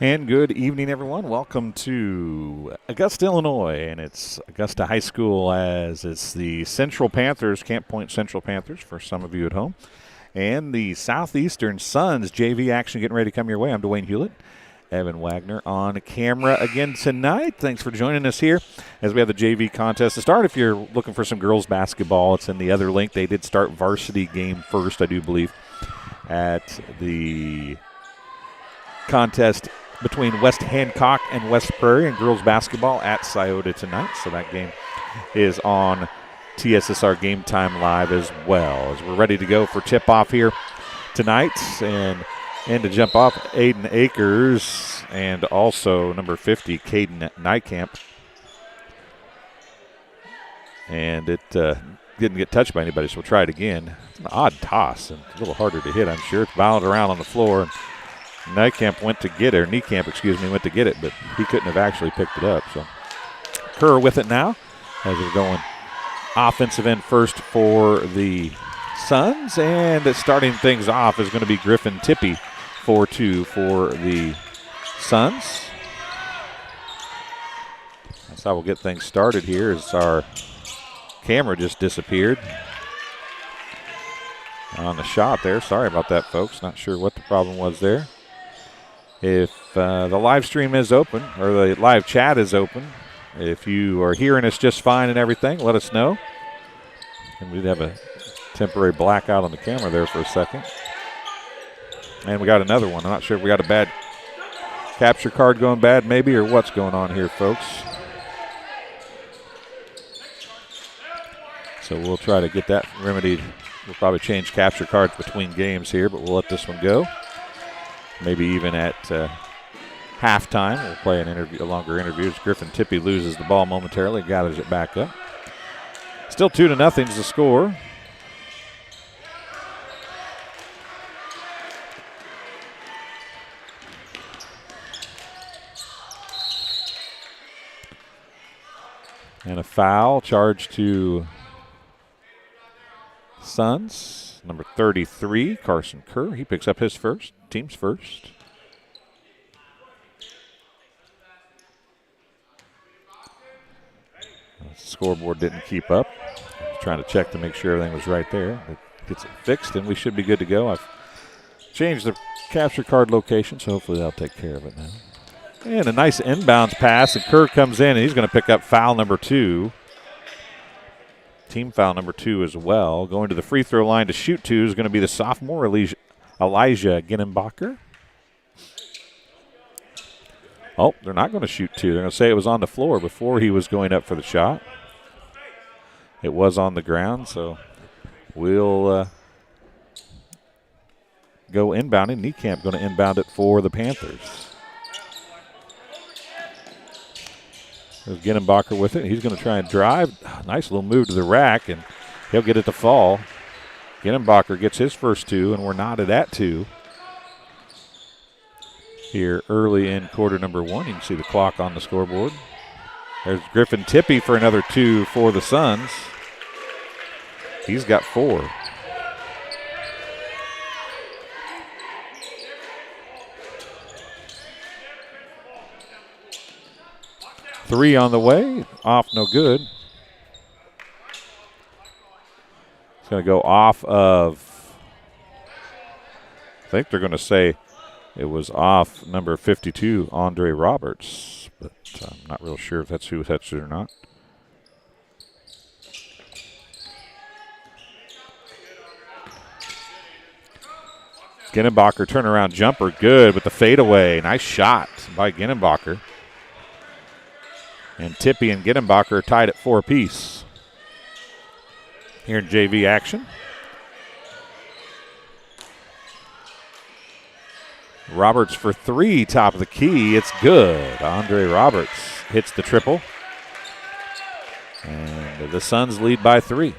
And good evening, everyone. Welcome to Augusta, Illinois, and it's Augusta High School as it's the Central Panthers, Camp Point Central Panthers for some of you at home, and the Southeastern Suns JV action getting ready to come your way. I'm Dwayne Hulett. Evan Wagner on camera again tonight. Thanks for joining us here as we have the JV contest to start. If you're looking for some girls basketball, it's in the other link. They did start varsity game first, I do believe, at the contest between West Hancock and West Prairie and girls basketball at Scioto tonight. So that game is on TSSR Game Time Live as well. As we're ready to go for tip-off here tonight. And to jump off, Aiden Akers and also number 50, Caden Nykamp. And it didn't get touched by anybody, so we'll try it again. It's an odd toss and a little harder to hit, I'm sure. It's bounced around on the floor. Niekamp went to get it, or Niekamp, went to get it, but he couldn't have actually picked it up. So Kerr with it now as we're going offensive end first for the Suns. And starting things off is going to be Griffin Tippy, 4-2 for the Suns. That's how we'll get things started here as our camera just disappeared on the shot there. Sorry about that, folks. Not sure what the problem was there. If the live stream is open, or the live chat is open, if you are hearing us just fine and everything, let us know. And we'd have a temporary blackout on the camera there for a second. And we got another one. I'm not sure if we got a bad capture card going bad maybe, or what's going on here, folks. So we'll try to get that remedied. We'll probably change capture cards between games here, but we'll let this one go. Maybe even at halftime, we'll play a longer interview as Griffin Tippy loses the ball momentarily, gathers it back up. Still 2-0 is the score. And a foul charged to Suns. Number 33, Carson Kerr. He picks up his first, team's first. The scoreboard didn't keep up. I was trying to check to make sure everything was right there. It gets it fixed, and we should be good to go. I've changed the capture card location, so hopefully they'll take care of it now. And a nice inbounds pass, and Kerr comes in, and he's going to pick up foul number 2. Team foul number 2 as well. Going to the free throw line to shoot 2 is going to be the sophomore Elijah Ginnenbacher. Oh, they're not going to shoot 2. They're going to say it was on the floor before he was going up for the shot. It was on the ground, so we'll go inbounding. Niekamp going to inbound it for the Panthers. There's Ginnenbacher with it. He's going to try and drive. Nice little move to the rack, and he'll get it to fall. Ginnenbacher gets his first 2, and we're knotted at 2 here early in quarter number 1. You can see the clock on the scoreboard. There's Griffin Tippy for another 2 for the Suns. He's got 4. Three on the way, off no good. It's going to go off of, I think they're going to say it was off number 52, Andre Roberts, but I'm not real sure if that's who touched it or not. Ginnenbacher turnaround jumper, good with the fadeaway. Nice shot by Ginnenbacher. And Tippy and Ginnenbacher are tied at 4 apiece here in JV action. Roberts for 3, top of the key. It's good. Andre Roberts hits the triple. And the Suns lead by 3.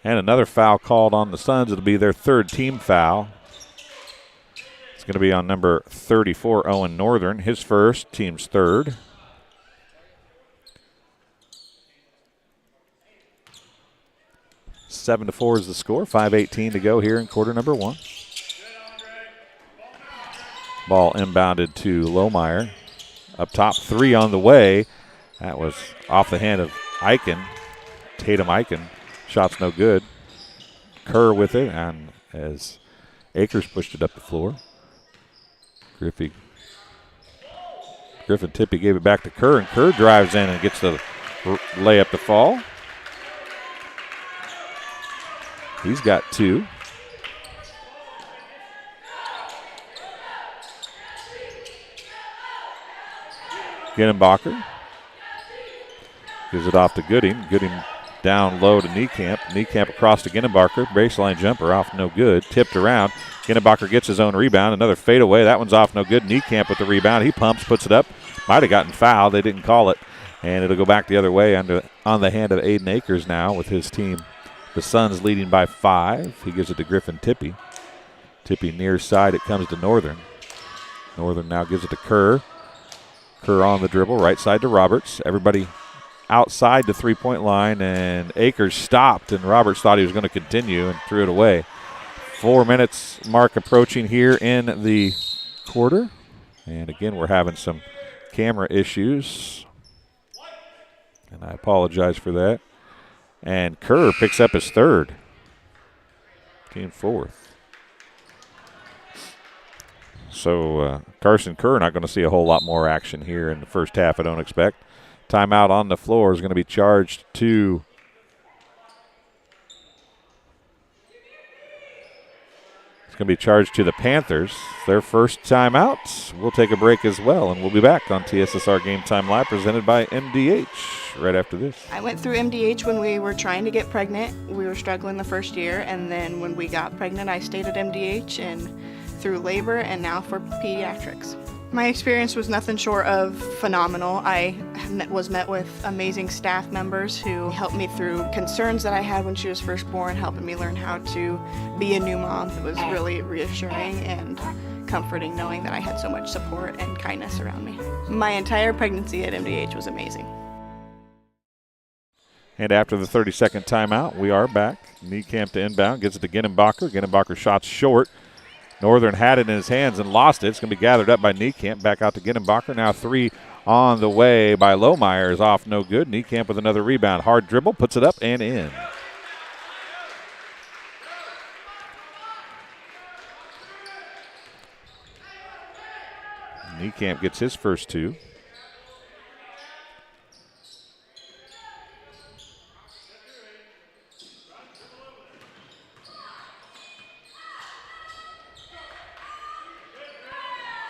And another foul called on the Suns. It'll be their 3rd team foul. It's going to be on number 34, Owen Northern. His first, team's 3rd. 7-4 is the score. 5:18 to go here in quarter number 1. Ball inbounded to Lohmeyer. Up top, 3 on the way. That was off the hand of Eichen. Tatum Eichen. Shot's no good. Kerr with it, and as Akers pushed it up the floor. Griffin Tippie gave it back to Kerr, and Kerr drives in and gets the layup to fall. He's got 2. Ginenbacher gives it off to Gooding. Gooding down low to Niekamp. Niekamp across to Ginenbacher. Baseline jumper off no good. Tipped around. Ginenbacher gets his own rebound. Another fadeaway. That one's off no good. Niekamp with the rebound. He pumps, puts it up. Might have gotten fouled. They didn't call it. And it'll go back the other way on the hand of Aiden Akers now with his team. The Suns leading by 5. He gives it to Griffin Tippie. Tippie near side. It comes to Northern. Northern now gives it to Kerr. Kerr on the dribble. Right side to Roberts. Everybody outside the three-point line, and Akers stopped, and Roberts thought he was going to continue and threw it away. 4 minutes mark approaching here in the quarter. And again, we're having some camera issues, and I apologize for that. And Kerr picks up his 3rd. Team 4th. So Carson Kerr not going to see a whole lot more action here in the first half, I don't expect. Timeout on the floor is going to be charged to the Panthers. Their first timeout. We'll take a break as well, and we'll be back on TSSR Game Time Live presented by MDH right after this. I went through MDH when we were trying to get pregnant. We were struggling the first year, and then when we got pregnant, I stayed at MDH and through labor and now for pediatrics. My experience was nothing short of phenomenal. I was met with amazing staff members who helped me through concerns that I had when she was first born, helping me learn how to be a new mom. It was really reassuring and comforting knowing that I had so much support and kindness around me. My entire pregnancy at MDH was amazing. And after the 30-second timeout, we are back. Niekamp to inbound, gets it to Ginenbacher. Ginenbacher shot's short. Northern had it in his hands and lost it. It's going to be gathered up by Niekamp. Back out to Ginenbacher. Now 3 on the way by Lohmeyer is off no good. Niekamp with another rebound. Hard dribble, puts it up and in. Niekamp gets his first 2.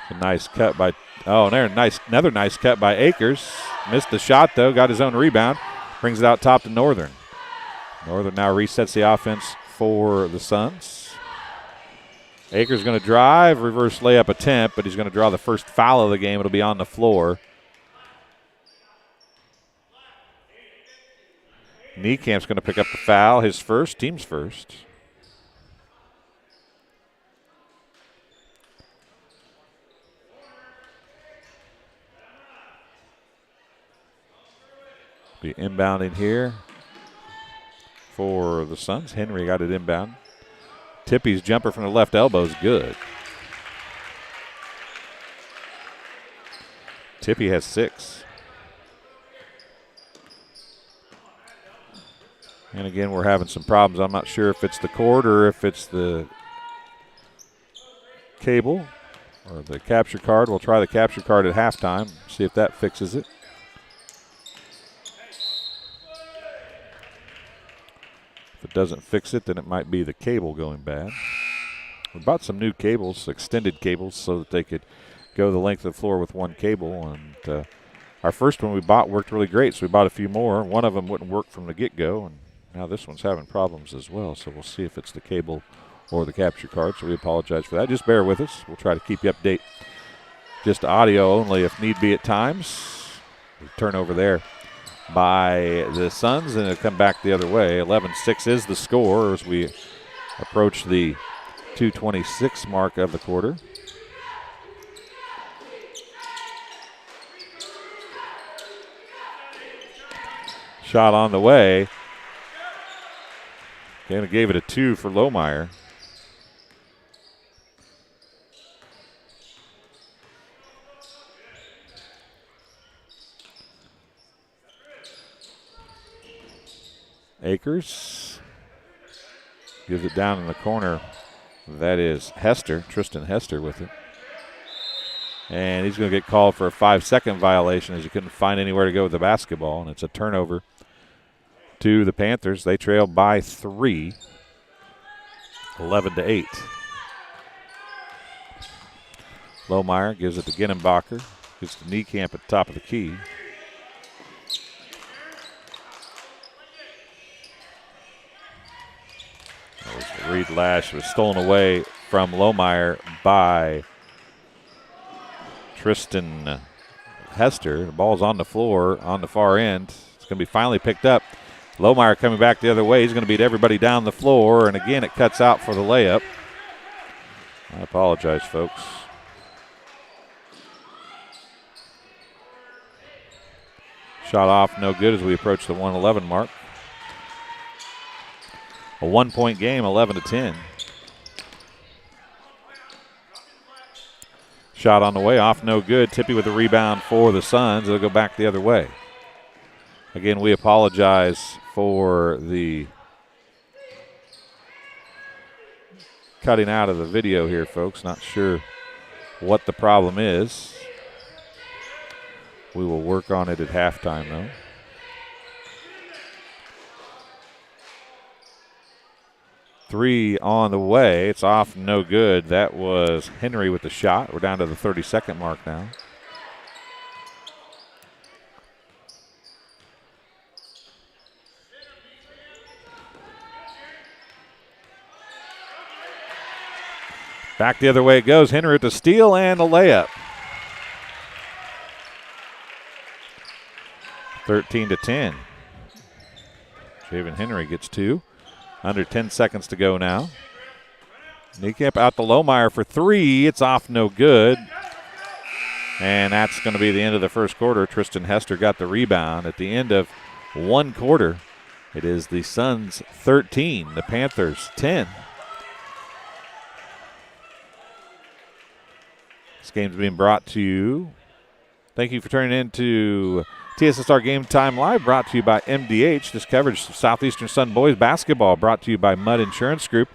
A nice cut by, another nice cut by Akers. Missed the shot though, got his own rebound. Brings it out top to Northern. Northern now resets the offense for the Suns. Akers going to drive, reverse layup attempt, but he's going to draw the first foul of the game. It'll be on the floor. Niekamp's going to pick up the foul, his first, team's first. Be inbounding here for the Suns. Henry got it inbound. Tippie's jumper from the left elbow is good. Tippie has 6. And again, we're having some problems. I'm not sure if it's the cord or if it's the cable or the capture card. We'll try the capture card at halftime, see if that fixes it. If it doesn't fix it, then it might be the cable going bad. We bought some new cables, extended cables, so that they could go the length of the floor with one cable. And our first one we bought worked really great, so we bought a few more. One of them wouldn't work from the get-go, and now this one's having problems as well. So we'll see if it's the cable or the capture card, so we apologize for that. Just bear with us. We'll try to keep you update. Just audio only if need be at times. We turn over there by the Suns, and it'll come back the other way. 11-6 is the score as we approach the 2:26 mark of the quarter. Shot on the way. Kind of gave it a 2 for Lohmeyer. Akers gives it down in the corner. That is Hester, Tristan Hester with it. And he's going to get called for a 5-second violation as he couldn't find anywhere to go with the basketball. And it's a turnover to the Panthers. They trail by 3, 11-8. Lohmeyer gives it to Ginnenbacher. Gets to Niekamp at the top of the key. That was a Reed Lash. It was stolen away from Lohmeyer by Tristan Hester. The ball's on the floor on the far end. It's going to be finally picked up. Lohmeyer coming back the other way. He's going to beat everybody down the floor, and again it cuts out for the layup. I apologize, folks. Shot off, no good as we approach the 1:11 mark. A 1-point game, 11-10. Shot on the way, off, no good. Tippy with the rebound for the Suns. It'll go back the other way. Again, we apologize for the cutting out of the video here, folks. Not sure what the problem is. We will work on it at halftime, though. Three on the way. It's off, no good. That was Henry with the shot. We're down to the 30-second mark now. Back the other way it goes. Henry with the steal and the layup. 13-10. Javen Henry gets 2. Under 10 seconds to go now. Niekamp out to Lohmeyer for 3. It's off, no good. And that's going to be the end of the first quarter. Tristan Hester got the rebound. At the end of one quarter, it is the Suns 13, the Panthers 10. This game's being brought to you. Thank you for turning in to TSSR Game Time Live, brought to you by MDH. This coverage of Southeastern Sun Boys basketball brought to you by Mudd Insurance Group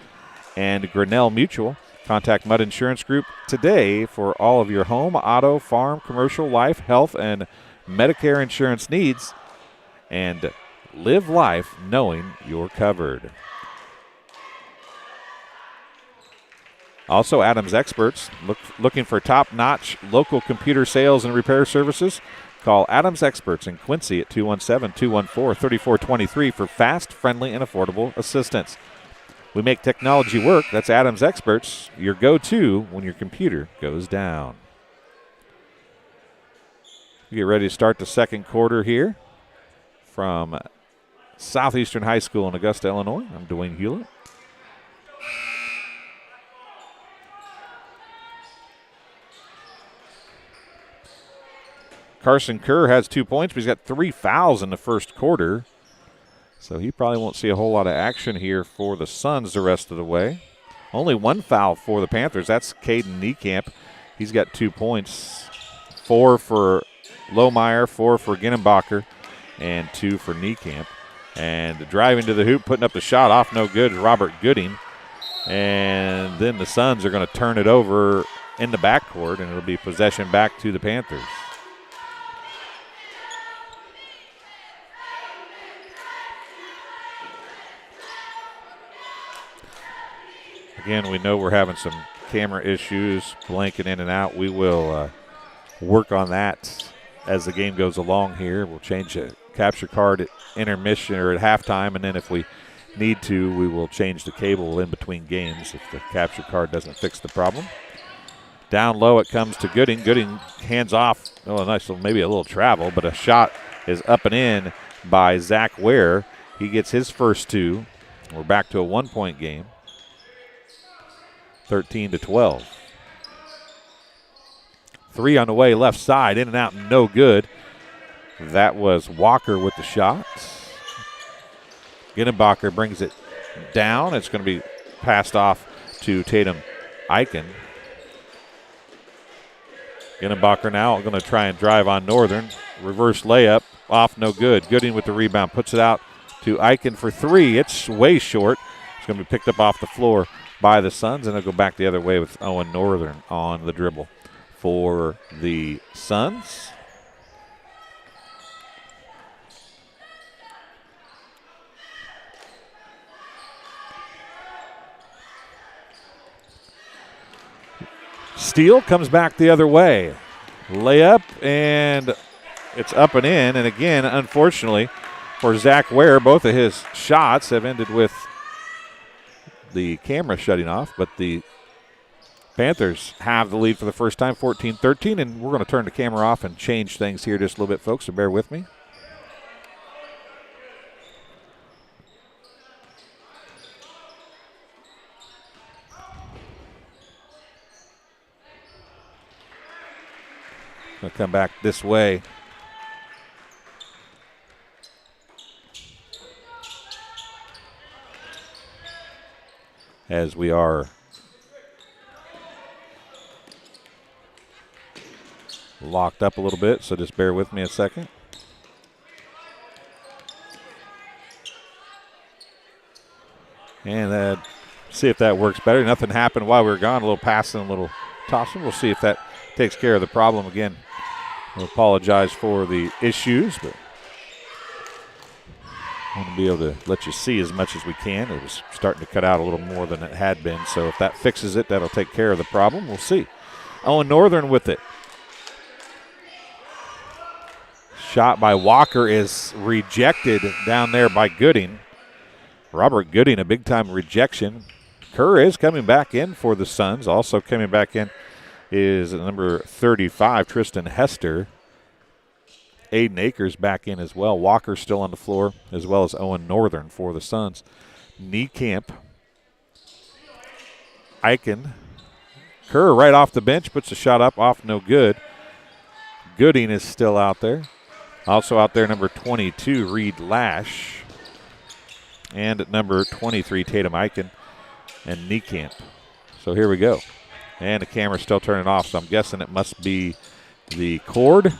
and Grinnell Mutual. Contact Mudd Insurance Group today for all of your home, auto, farm, commercial, life, health, and Medicare insurance needs. And live life knowing you're covered. Also, Adams Experts, looking for top-notch local computer sales and repair services? Call Adams Experts in Quincy at 217-214-3423 for fast, friendly, and affordable assistance. We make technology work. That's Adams Experts, your go-to when your computer goes down. We get ready to start the second quarter here from Southeastern High School in Augusta, Illinois. I'm Dwayne Hulett. Carson Kerr has 2 points, but he's got 3 fouls in the first quarter. So he probably won't see a whole lot of action here for the Suns the rest of the way. Only 1 foul for the Panthers. That's Caden Niekamp. He's got 2 points. 4 for Lohmeyer, 4 for Ginnenbacher, and 2 for Niekamp. And driving to the hoop, putting up the shot off, no good, Robert Gooding. And then the Suns are going to turn it over in the backcourt, and it'll be possession back to the Panthers. Again, we know we're having some camera issues, blanking in and out. We will work on that as the game goes along here. We'll change the capture card at intermission or at halftime, and then if we need to, we will change the cable in between games if the capture card doesn't fix the problem. Down low it comes to Gooding. Gooding hands off. Oh, nice, maybe a little travel, but a shot is up and in by Zach Ware. He gets his first 2. We're back to a 1-point game. 13-12. 3 on the way, left side, in and out, no good. That was Walker with the shot. Ginnenbacher brings it down. It's going to be passed off to Tatum Eichen. Ginnenbacher now going to try and drive on Northern. Reverse layup, off, no good. Gooding with the rebound, puts it out to Eichen for three. It's way short. It's going to be picked up off the floor by the Suns, and they'll go back the other way with Owen Northern on the dribble for the Suns. Steele comes back the other way. Layup, and it's up and in. And again, unfortunately, for Zach Ware, both of his shots have ended with the camera shutting off. But the Panthers have the lead for the first time, 14-13. And we're going to turn the camera off and change things here just a little bit, folks, so bear with me. Going to come back this way. As we are locked up a little bit, so just bear with me a second. And see if that works better. Nothing happened while we were gone. A little passing, a little tossing. We'll see if that takes care of the problem. Again, we apologize for the issues, but I want to be able to let you see as much as we can. It was starting to cut out a little more than it had been, so if that fixes it, that'll take care of the problem. We'll see. Owen Northern with it. Shot by Walker is rejected down there by Gooding. Robert Gooding, a big-time rejection. Kerr is coming back in for the Suns. Also coming back in is number 35, Tristan Hester. Aiden Akers back in as well. Walker still on the floor, as well as Owen Northern for the Suns. Niekamp. Eichen. Kerr right off the bench, puts a shot up, off, no good. Gooding is still out there. Also out there, number 22, Reed Lash. And at number 23, Tatum Eichen and Niekamp. So here we go. And the camera's still turning off, so I'm guessing it must be the cord.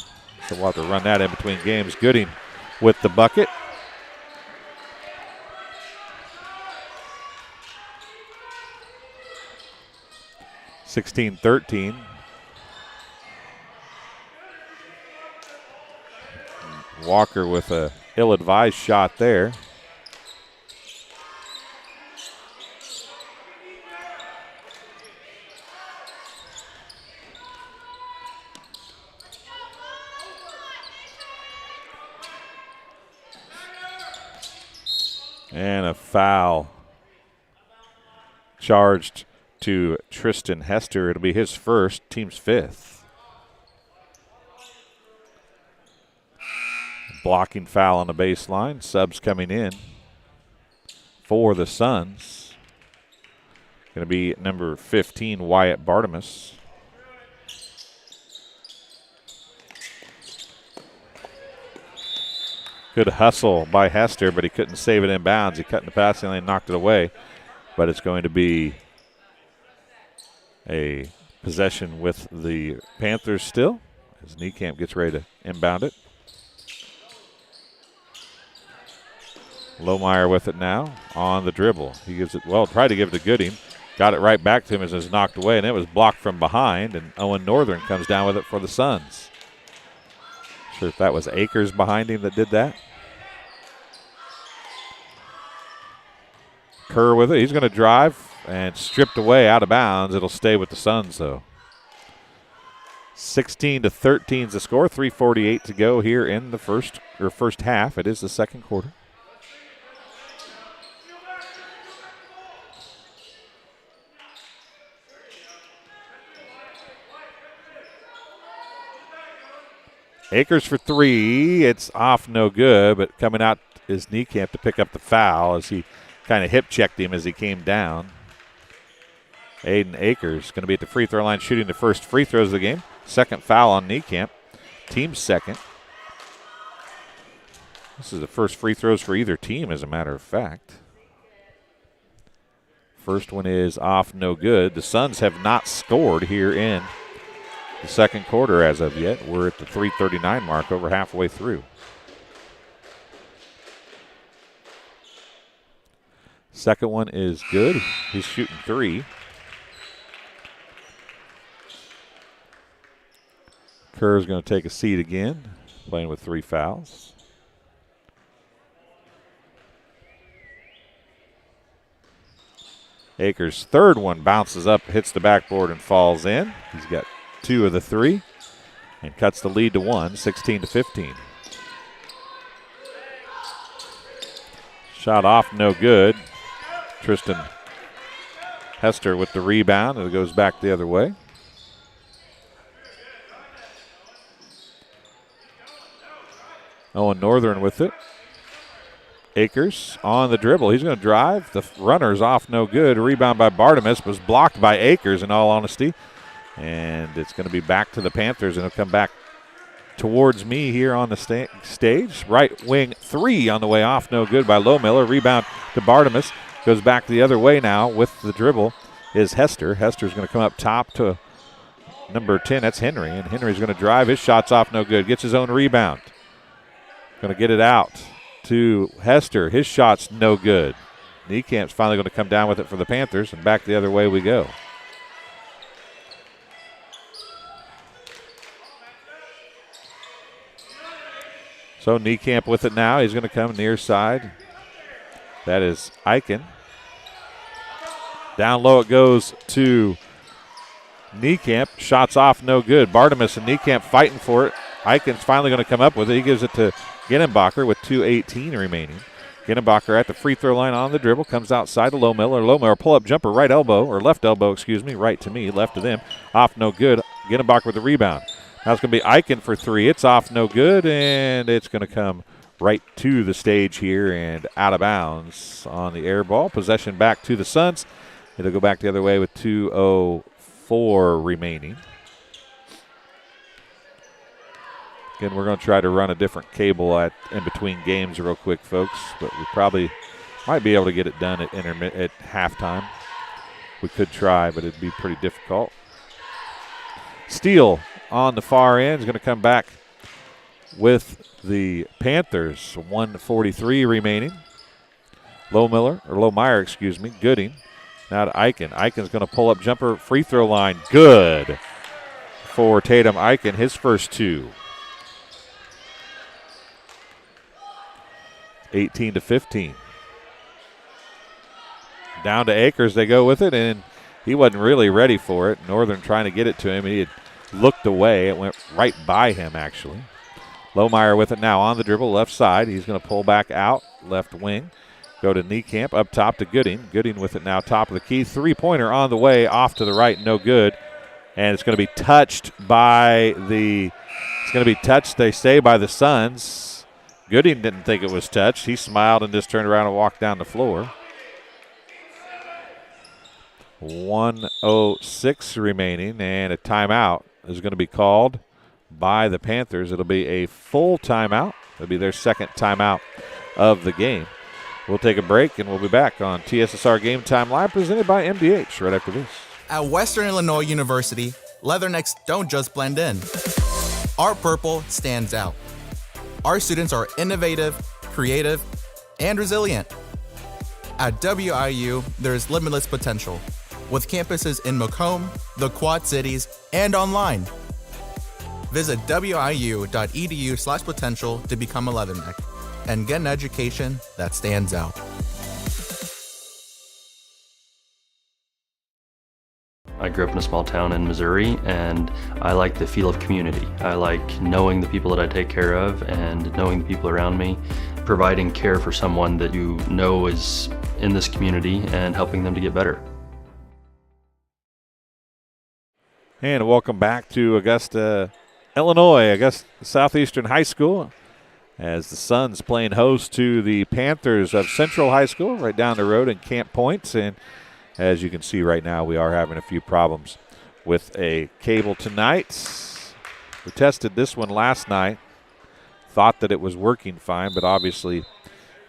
So we'll have to run that in between games. Gooding with the bucket. (16-13). Walker with a ill-advised shot there. And a foul charged to Tristan Hester. It'll be his first, team's fifth. Blocking foul on the baseline. Subs coming in for the Suns. Going to be number 15, Wyatt Bartimus. Good hustle by Hester, but he couldn't save it in bounds. He cut in the passing lane, knocked it away. But it's going to be a possession with the Panthers still, as Niekamp gets ready to inbound it. Lohmeyer with it now on the dribble. He gives it, well, tried to give it to Gooding. Got it right back to him as it was knocked away, and it was blocked from behind, and Owen Northern comes down with it for the Suns. Sure if that was Akers behind him that did that. Kerr with it. He's going to drive and stripped away out of bounds. It'll stay with the Suns, though. 16-13 is the score. 3:48 to go here in the first half. It is the second quarter. Akers for three. It's off, no good, but coming out is Niekamp to pick up the foul as he kind of hip checked him as he came down. Aiden Akers going to be at the free throw line shooting the first free throws of the game. Second foul on Niekamp. Team second. This is the first free throws for either team, as a matter of fact. First one is off, no good. The Suns have not scored here in the second quarter as of yet. We're at the 3:39 mark, over halfway through. Second one is good. He's shooting 3. Kerr's going to take a seat again, playing with 3 fouls. Akers' third one bounces up, hits the backboard, and falls in. He's got 2 of the 3 and cuts the lead to 1, 16-15. Shot off, no good. Tristan Hester with the rebound, and it goes back the other way. Owen Northern with it. Akers on the dribble. He's going to drive. The runner's off, no good. A rebound by Bartimus was blocked by Akers, in all honesty. And it's going to be back to the Panthers, and it'll come back towards me here on the stage. Right wing 3 on the way off, no good by Lohmiller. Rebound to Bartimus. Goes back the other way now with the dribble is Hester. Hester's going to come up top to number 10. That's Henry, and Henry's going to drive. His shot's off, no good. Gets his own rebound. Going to get it out to Hester. His shot's no good. Niecamp's finally going to come down with it for the Panthers, and back the other way we go. So Niekamp with it now. He's going to come near side. That is Eichen. Down low it goes to Niekamp. Shots off, no good. Bartimus and Niekamp fighting for it. Eichen's finally going to come up with it. He gives it to Ginnenbacher with 2:18 remaining. Ginnenbacher at the free throw line on the dribble. Comes outside to Lohmiller. Lohmiller pull-up jumper, right elbow, or left elbow, excuse me. Right to me, left to them. Off, no good. Ginnenbacher with the rebound. Now it's going to be Eichen for 3. It's off, no good, and it's going to come right to the stage here and out of bounds on the air ball. Possession back to the Suns. It'll go back the other way with 2:04 remaining. Again, we're going to try to run a different cable in between games real quick, folks, but we probably might be able to get it done at halftime. We could try, but it'd be pretty difficult. Steele on the far end is going to come back with the Panthers. 1:43 remaining. Lohmeyer, excuse me. Gooding. Now to Eichen. Eichen's going to pull up jumper, free throw line. Good for Tatum Eichen, his first 2. 18-15. Down to Akers, they go with it, and he wasn't really ready for it. Northern trying to get it to him. He had looked away. It went right by him, actually. Lohmeyer with it now on the dribble, left side. He's going to pull back out, left wing. Go to Niekamp, up top to Gooding. Gooding with it now, top of the key. Three-pointer on the way, off to the right, no good. And it's going to be touched by they say, by the Suns. Gooding didn't think it was touched. He smiled and just turned around and walked down the floor. 1:06 remaining, and a timeout is going to be called by the Panthers. It'll be a full timeout. It'll be their second timeout of the game. We'll take a break, and we'll be back on TSSR Game Time Live, presented by MDH, right after this. At Western Illinois University, Leathernecks don't just blend in. Our purple stands out. Our students are innovative, creative, and resilient. At WIU, there's limitless potential, with campuses in Macomb, the Quad Cities, and online. Visit wiu.edu/potential to become a Leatherneck and get an education that stands out. I grew up in a small town in Missouri, and I like the feel of community. I like knowing the people that I take care of and knowing the people around me, providing care for someone that you know is in this community and helping them to get better. And welcome back to Augusta, Illinois, Augusta Southeastern High School, as the Suns playing host to the Panthers of Central High School right down the road in Camp Points. And as you can see right now, we are having a few problems with a cable tonight. We tested this one last night, thought that it was working fine, but obviously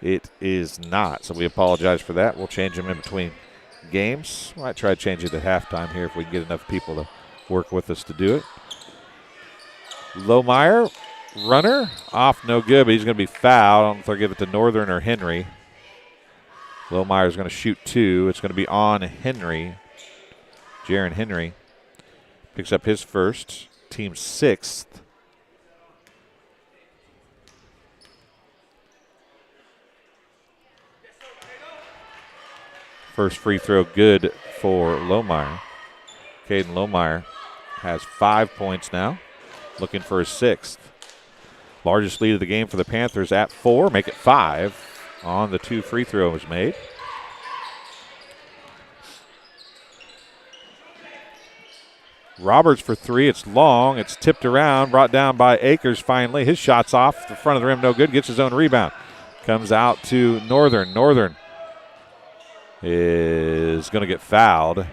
it is not. So we apologize for that. We'll change them in between games. Might try to change it at halftime here if we can get enough people to work with us to do it. Lohmeyer, runner, off, no good, but he's going to be fouled. I don't know if they'll give it to Northern or Henry. Lohmeyer's going to shoot 2. It's going to be on Henry. Jaron Henry picks up his first, team 6th. First free throw good for Lohmeyer. Caden Lohmeyer has 5 points now, looking for his 6th. Largest lead of the game for the Panthers at 4, make it 5 on the 2 free throws made. Roberts for 3, it's long, it's tipped around, brought down by Akers finally. His shot's off the front of the rim, no good, gets his own rebound. Comes out to Northern. Northern is going to get fouled.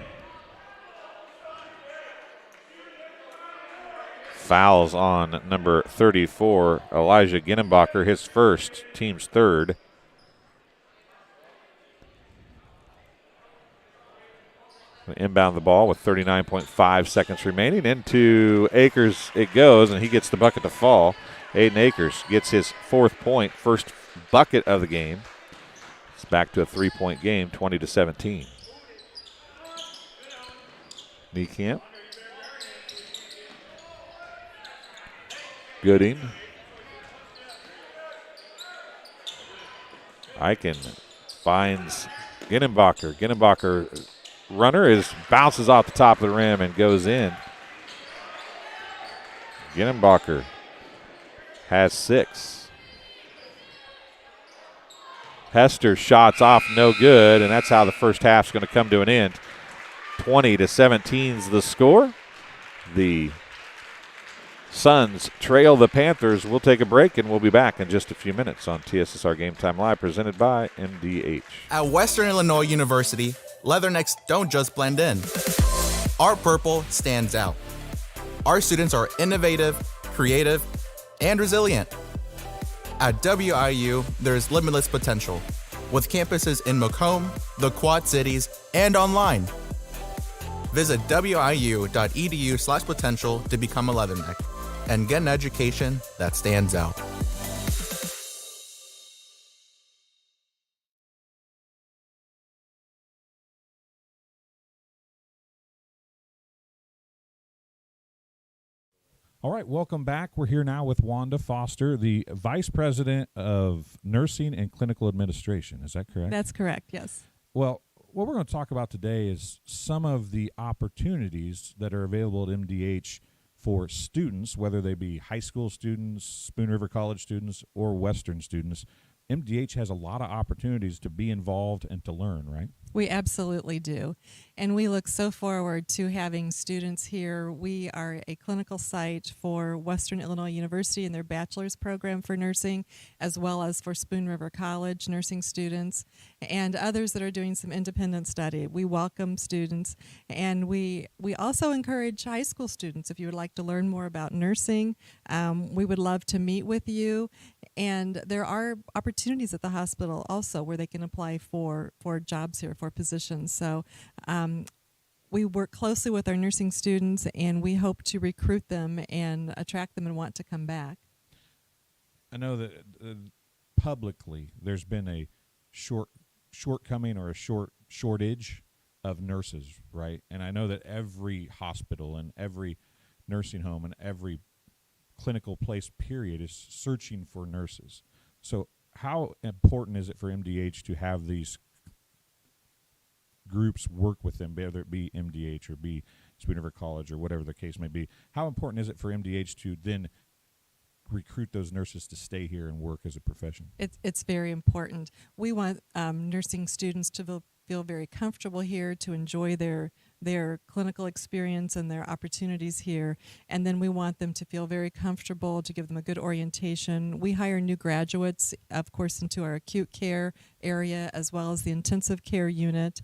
Fouls on number 34, Elijah Ginnenbacher, his first, team's 3rd. Inbound the ball with 39.5 seconds remaining. Into Akers it goes, and he gets the bucket to fall. Aiden Akers gets his 4th point, first bucket of the game. It's back to a 3-point game, 20-17. Niekamp. Gooding. Eichen finds Ginnenbacher. Ginnenbacher runner bounces off the top of the rim and goes in. Ginnenbacher has 6. Hester shots off, no good, and that's how the first half's going to come to an end. 20-17 is the score. The Suns trail the Panthers. We'll take a break, and we'll be back in just a few minutes on TSSR Game Time Live, presented by MDH. At Western Illinois University, Leathernecks don't just blend in. Our purple stands out. Our students are innovative, creative, and resilient. At WIU, there's limitless potential, with campuses in Macomb, the Quad Cities, and online. Visit wiu.edu/potential to become a Leatherneck and get an education that stands out. All right, welcome back. We're here now with Wanda Foster, the Vice President of Nursing and Clinical Administration. Is that correct? That's correct, yes. Well, what we're going to talk about today is some of the opportunities that are available at MDH for students, whether they be high school students, Spoon River College students, or Western students. MDH has a lot of opportunities to be involved and to learn, right? We absolutely do. And we look so forward to having students here. We are a clinical site for Western Illinois University and their bachelor's program for nursing, as well as for Spoon River College nursing students and others that are doing some independent study. We welcome students, and we also encourage high school students. If you would like to learn more about nursing, we would love to meet with you. And there are opportunities at the hospital also where they can apply for jobs here, for positions. So we work closely with our nursing students, and we hope to recruit them and attract them and want to come back. I know that publicly there's been a shortcoming or a shortage of nurses, right? And I know that every hospital and every nursing home and every clinical place period is searching for nurses. So how important is it for MDH to have these groups work with them, whether it be MDH or be Spoon River College or whatever the case may be? How important is it for MDH to then recruit those nurses to stay here and work as a profession? It's very important. We want nursing students to feel very comfortable here, to enjoy their clinical experience and their opportunities here. And then we want them to feel very comfortable, to give them a good orientation. We hire new graduates, of course, into our acute care area as well as the intensive care unit.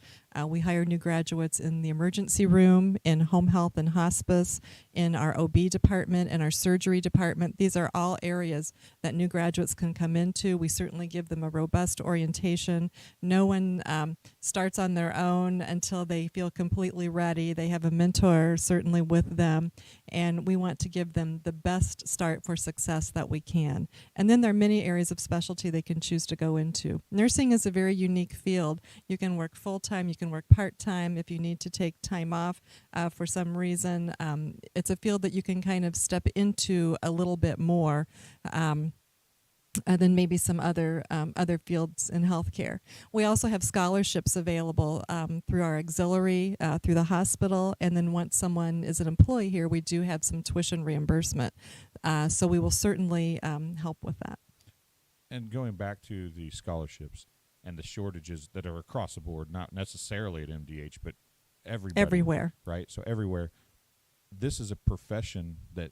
We hire new graduates in the emergency room, in home health and hospice, in our OB department, and our surgery department. These are all areas that new graduates can come into. We certainly give them a robust orientation. No one starts on their own until they feel completely ready. They have a mentor certainly with them, and we want to give them the best start for success that we can. And then there are many areas of specialty they can choose to go into. Nursing is a very unique field. You can work full-time, you can work part-time if you need to take time off for some reason. It's a field that you can kind of step into a little bit more than maybe some other fields in healthcare. We also have scholarships available through our auxiliary, through the hospital, and then once someone is an employee here, we do have some tuition reimbursement. So we will certainly help with that. And going back to the scholarships and the shortages that are across the board, not necessarily at MDH, but everywhere. Right? So everywhere. This is a profession that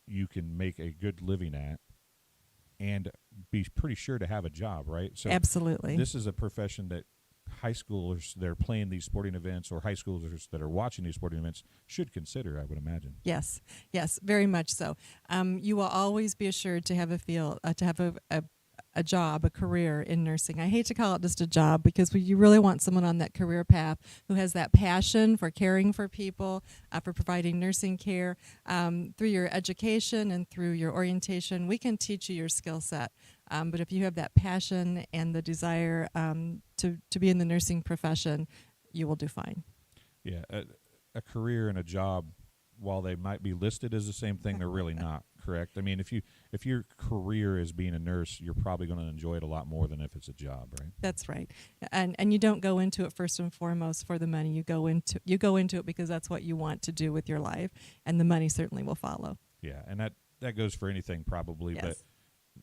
you can make a good living at and be pretty sure to have a job, right? So absolutely. This is a profession that high schoolers that are playing these sporting events or high schoolers that are watching these sporting events should consider, I would imagine. Yes, very much so. You will always be assured to have a job, a career in nursing. I hate to call it just a job because you really want someone on that career path who has that passion for caring for people, for providing nursing care. Through your education and through your orientation, we can teach you your skill set. But if you have that passion and the desire to be in the nursing profession, you will do fine. Yeah, a career and a job, while they might be listed as the same thing, they're really not. Correct. I mean, if your career is being a nurse, you're probably going to enjoy it a lot more than if it's a job, right? That's right. And you don't go into it first and foremost for the money. You go into it because that's what you want to do with your life, and the money certainly will follow. Yeah, and that goes for anything probably. Yes. But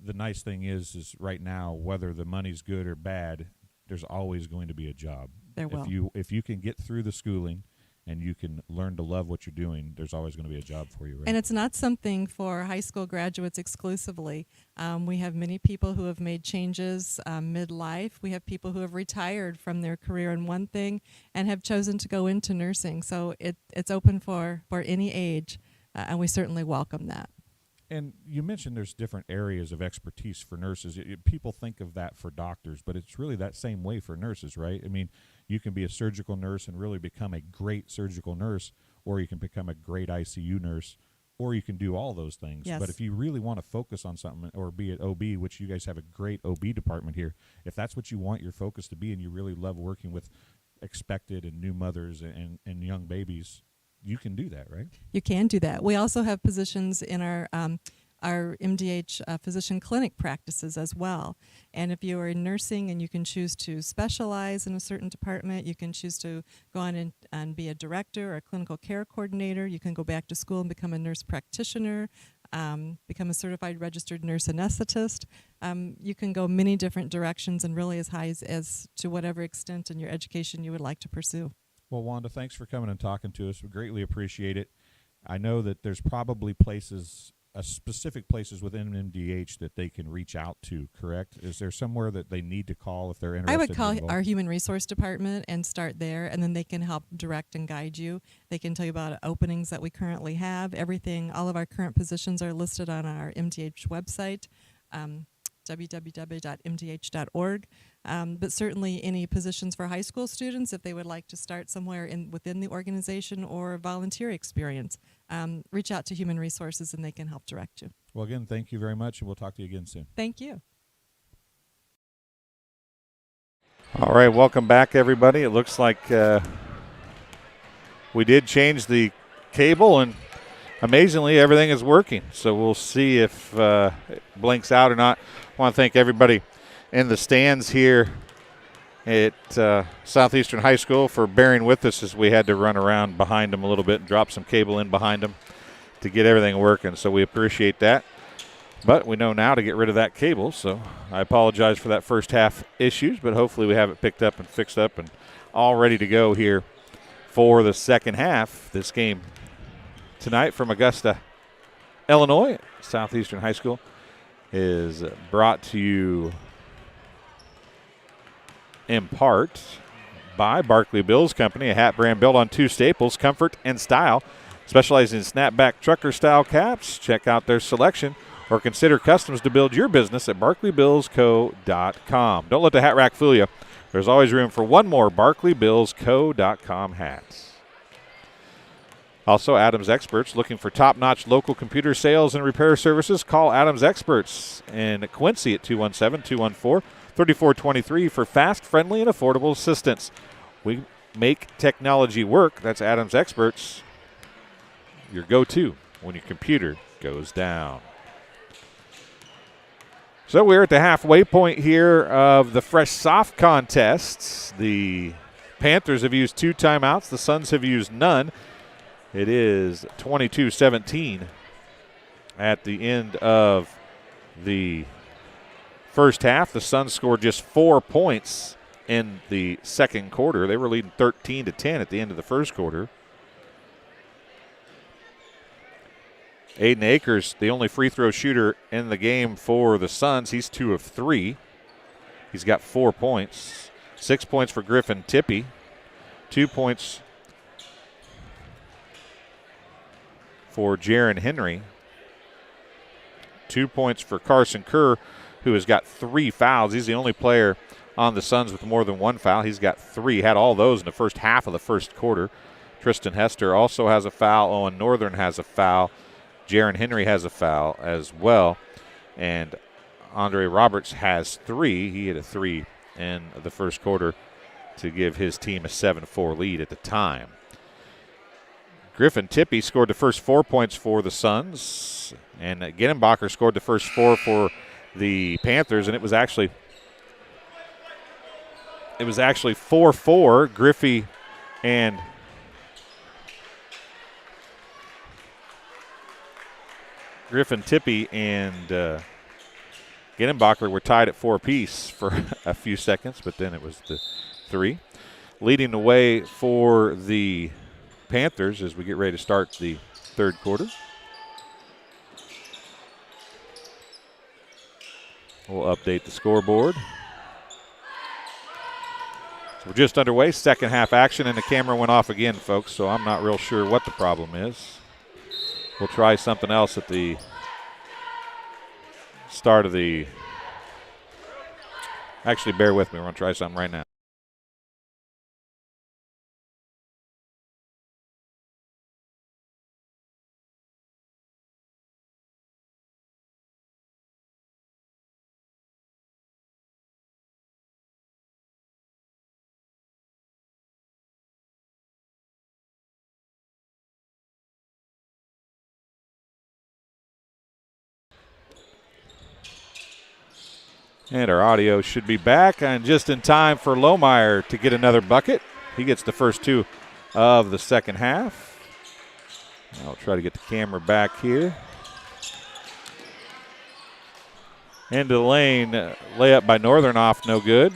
the nice thing is right now, whether the money's good or bad, there's always going to be a job. There will. If you can get through the schooling and you can learn to love what you're doing, there's always going to be a job for you, right? And it's not something for high school graduates exclusively. We have many people who have made changes midlife. We have people who have retired from their career in one thing and have chosen to go into nursing. So it's open for any age, and we certainly welcome that. And you mentioned there's different areas of expertise for nurses. People think of that for doctors, but it's really that same way for nurses, right? I mean, you can be a surgical nurse and really become a great surgical nurse, or you can become a great ICU nurse, or you can do all those things. Yes. But if you really want to focus on something, or be at OB, which you guys have a great OB department here, if that's what you want your focus to be and you really love working with expected and new mothers and young babies, you can do that, right? You can do that. We also have positions in our MDH physician clinic practices as well. And if you are in nursing and you can choose to specialize in a certain department, you can choose to go on and be a director or a clinical care coordinator. You can go back to school and become a nurse practitioner, become a certified registered nurse anesthetist. You can go many different directions and really as high as to whatever extent in your education you would like to pursue. Well, Wanda, thanks for coming and talking to us. We greatly appreciate it. I know that there's probably specific places within MDH that they can reach out to, correct? Is there somewhere that they need to call if they're interested? I would call our human resource department and start there, and then they can help direct and guide you. They can tell you about openings that we currently have. All of our current positions are listed on our MDH website, www.mdh.org. But certainly any positions for high school students, if they would like to start somewhere within the organization or volunteer experience, reach out to Human Resources and they can help direct you. Well, again, thank you very much, and we'll talk to you again soon. Thank you. All right, welcome back, everybody. It looks like we did change the cable, and amazingly, everything is working. So we'll see if it blinks out or not. I want to thank everybody in the stands here at Southeastern High School for bearing with us as we had to run around behind them a little bit and drop some cable in behind them to get everything working. So we appreciate that. But we know now to get rid of that cable, so I apologize for that first half issues, but hopefully we have it picked up and fixed up and all ready to go here for the second half. This game tonight from Augusta, Illinois, Southeastern High School, is brought to you in part by Barkley Bills Company, a hat brand built on two staples, comfort and style. Specializing in snapback trucker-style caps. Check out their selection or consider customs to build your business at barkleybillsco.com. Don't let the hat rack fool you. There's always room for one more barkleybillsco.com hat. Also, Adams Experts, looking for top-notch local computer sales and repair services. Call Adams Experts in Quincy at 217-214-3423 for fast, friendly, and affordable assistance. We make technology work. That's Adams Experts, your go-to when your computer goes down. So we're at the halfway point here of the Fresh Soft contests. The Panthers have used 2 timeouts. The Suns have used none. It is 22-17 at the end of the first half. The Suns scored just 4 points in the second quarter. They were leading 13-10 at the end of the first quarter. Aiden Akers, the only free throw shooter in the game for the Suns. He's 2 of 3. He's got 4 points. 6 points for Griffin Tippie. 2 points for Jaron Henry. 2 points for Carson Kerr, who has got 3 fouls. He's the only player on the Suns with more than 1 foul. He's got 3. Had all those in the first half of the first quarter. Tristan Hester also has a foul. Owen Northern has a foul. Jaron Henry has a foul as well. And Andre Roberts has 3. He had a 3 in the first quarter to give his team a 7-4 lead at the time. Griffin Tippie scored the first 4 points for the Suns. And Ginenbacher scored the first 4 for the Panthers. And it was actually 4-4. Griffey and Griffin Tippie and Ginenbacher were tied at 4 apiece for a few seconds, but then it was the 3. Leading the way for the Panthers as we get ready to start the third quarter. We'll update the scoreboard. So we're just underway, second half action, and the camera went off again, folks, so I'm not real sure what the problem is. We'll try something else at the start of the – actually, bear with me. We're going to try something right now. And our audio should be back, and just in time for Lohmeyer to get another bucket. He gets the first 2 of the second half. I'll try to get the camera back here. Into the lane, layup by Northern off, no good.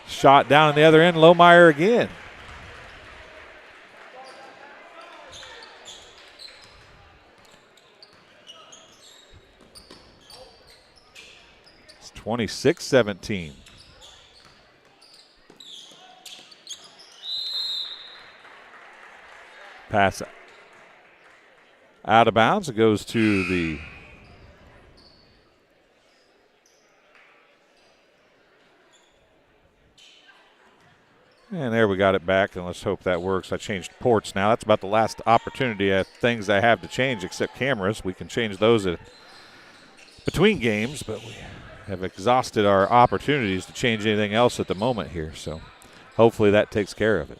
Shot down on the other end, Lohmeyer again. It's 26-17. Pass out of bounds. It goes to the and there we got it back, and let's hope that works. I changed ports now. That's about the last opportunity of things I have to change except cameras. We can change those between games, but we have exhausted our opportunities to change anything else at the moment here. So hopefully that takes care of it.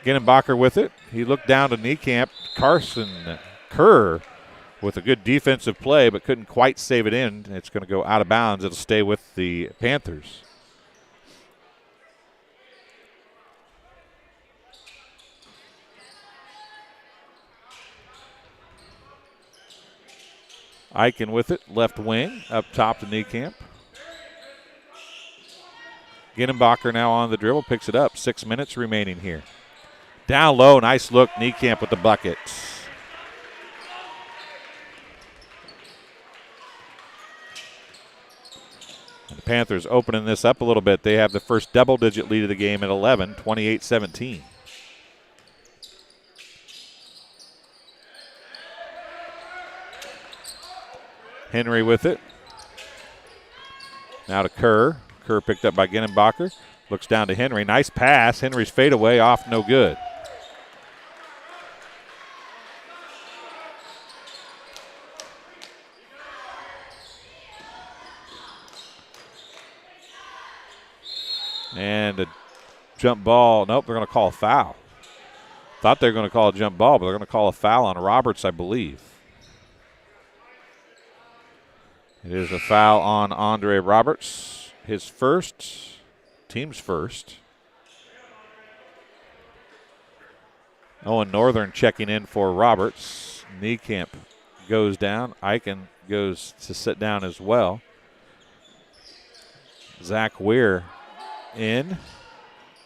Ginenbacher with it. He looked down to Niekamp. Carson Kerr with a good defensive play, but couldn't quite save it in. It's going to go out of bounds. It'll stay with the Panthers. Eichen with it, left wing, up top to Niekamp. Ginenbacher now on the dribble, picks it up. 6 minutes remaining here. Down low, nice look. Niekamp with the bucket. And the Panthers opening this up a little bit. They have the first double-digit lead of the game at 11, 28-17. Henry with it. Now to Kerr. Kerr picked up by Ginenbacher. Looks down to Henry. Nice pass. Henry's fadeaway off, no good. And a jump ball. Nope, they're going to call a foul. Thought they were going to call a jump ball, but they're going to call a foul on Roberts, I believe. It is a foul on Andre Roberts. His first, team's first. Owen Northern checking in for Roberts. Niekamp goes down. Eichen goes to sit down as well. Zach Weir in.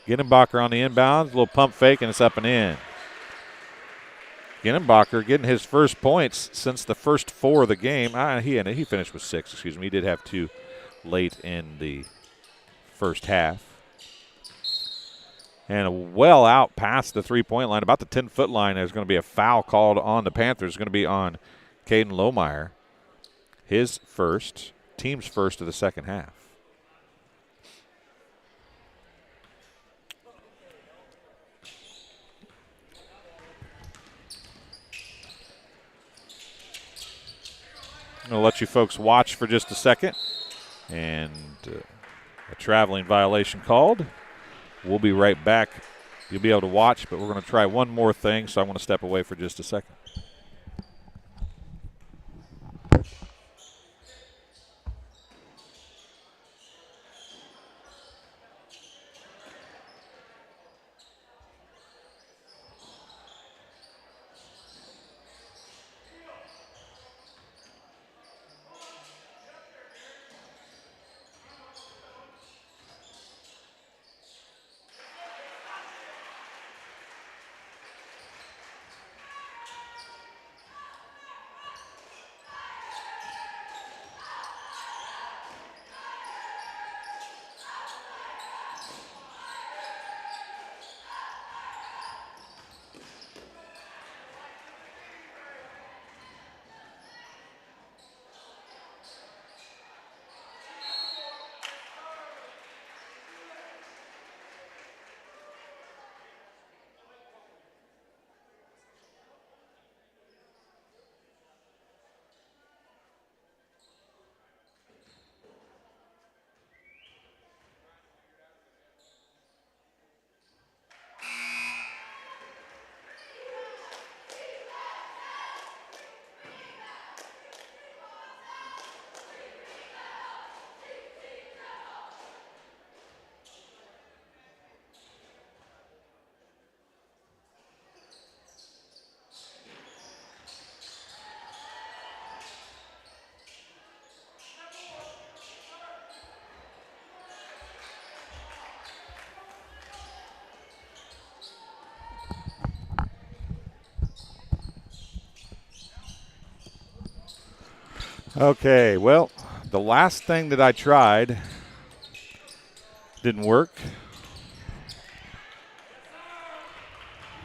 Ginenbacher on the inbounds. A little pump fake, and it's up and in. Ginenbacher getting his first points since the first 4 of the game. He finished with 6, excuse me. He did have 2 late in the first half. And well out past the three-point line, about the 10-foot line, there's going to be a foul called on the Panthers. It's going to be on Caden Lohmeyer. His first, team's first of the second half. I'm going to let you folks watch for just a second. And a traveling violation called. We'll be right back. You'll be able to watch, but we're going to try one more thing, so I want to step away for just a second. Okay, well, the last thing that I tried didn't work.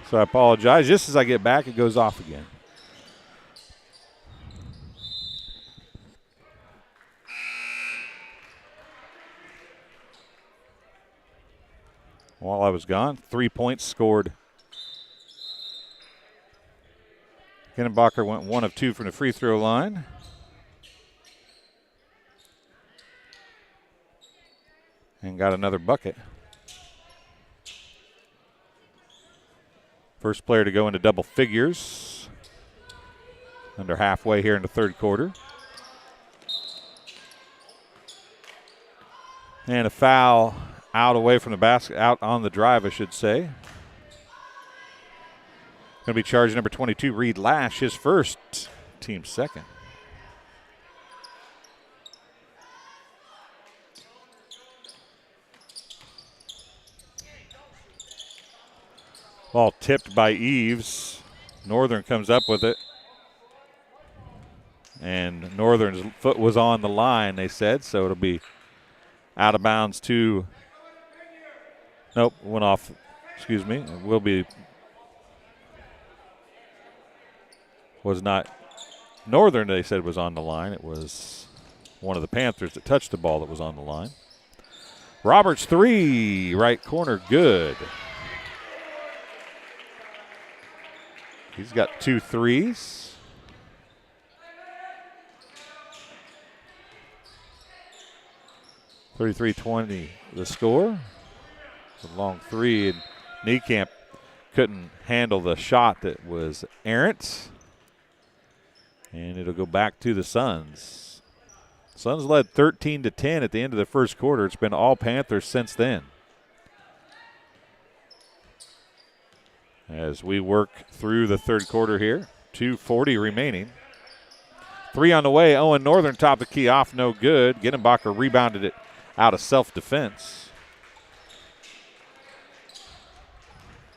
So I apologize. Just as I get back, it goes off again. While I was gone, 3 points scored. Ginenbacher went 1 of 2 from the free throw line. And got another bucket. First player to go into double figures. Under halfway here in the third quarter. And a foul out away from the basket, out on the drive, I should say. Going to be charged number 22, Reed Lash, his first, team second. Ball tipped by Eves. Northern comes up with it. And Northern's foot was on the line, they said, so it'll be out of bounds to. Nope, went off. Excuse me. It will be. Was not Northern, they said, was on the line. It was one of the Panthers that touched the ball that was on the line. Roberts 3, right corner, good. He's got 2 threes. (33-20) the score. It's a long 3, and Niekamp couldn't handle the shot that was errant. And it'll go back to the Suns. Suns led 13-10 at the end of the first quarter. It's been all Panthers since then. As we work through the third quarter here, 2:40 remaining. 3 on the way. Owen Northern top the key off, no good. Gittenbacher rebounded it out of self-defense.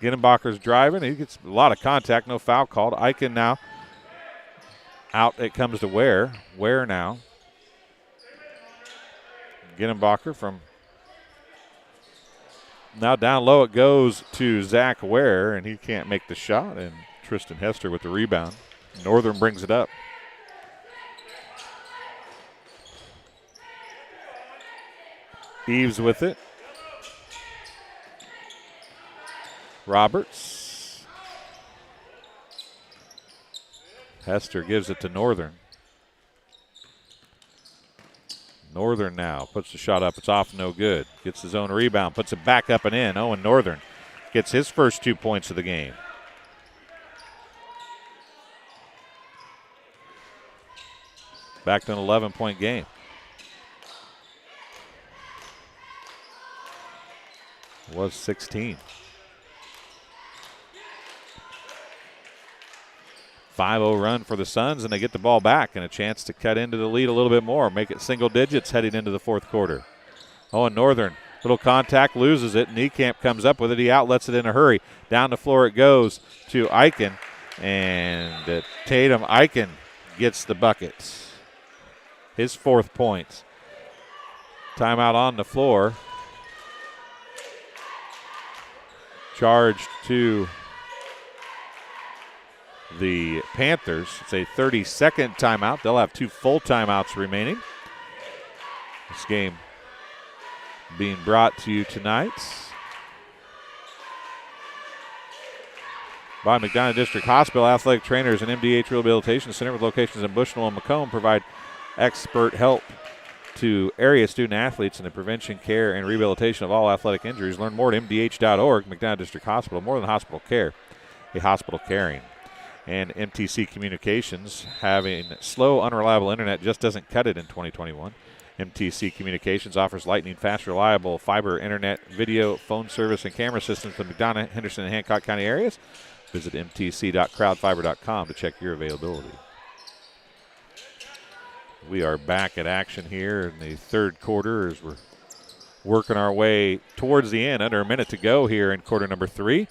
Gittenbacher's driving. He gets a lot of contact, no foul called. Eichen now out. It comes to Ware. Ware now. Gittenbacher from now down low. It goes to Zach Ware, and he can't make the shot. And Tristan Hester with the rebound. Northern brings it up. Eves with it. Roberts. Hester gives it to Northern. Northern now puts the shot up. It's off, no good. Gets his own rebound, puts it back up and in. Owen Northern gets his first 2 points of the game. Back to an 11-point game. Was 16. 5-0 run for the Suns, and they get the ball back and a chance to cut into the lead a little bit more, make it single digits heading into the fourth quarter. Owen Northern, little contact, loses it. Niekamp comes up with it. He outlets it in a hurry. Down the floor it goes to Eichen, and Tatum Eichen gets the bucket. His 4th point. Timeout on the floor. Charged to the Panthers. It's a 30-second timeout. They'll have 2 full timeouts remaining. This game being brought to you tonight by McDonough District Hospital. Athletic trainers and MDH Rehabilitation Center with locations in Bushnell and Macomb provide expert help to area student athletes in the prevention, care, and rehabilitation of all athletic injuries. Learn more at mdh.org. McDonough District Hospital, more than hospital care, a hospital caring. And MTC Communications, having slow, unreliable internet just doesn't cut it in 2021. MTC Communications offers lightning fast, reliable fiber internet, video, phone service, and camera systems in McDonough, Henderson, and Hancock County areas. Visit mtc.crowdfiber.com to check your availability. We are back at action here in the third quarter as we're working our way towards the end. Under a minute to go here in quarter number 3.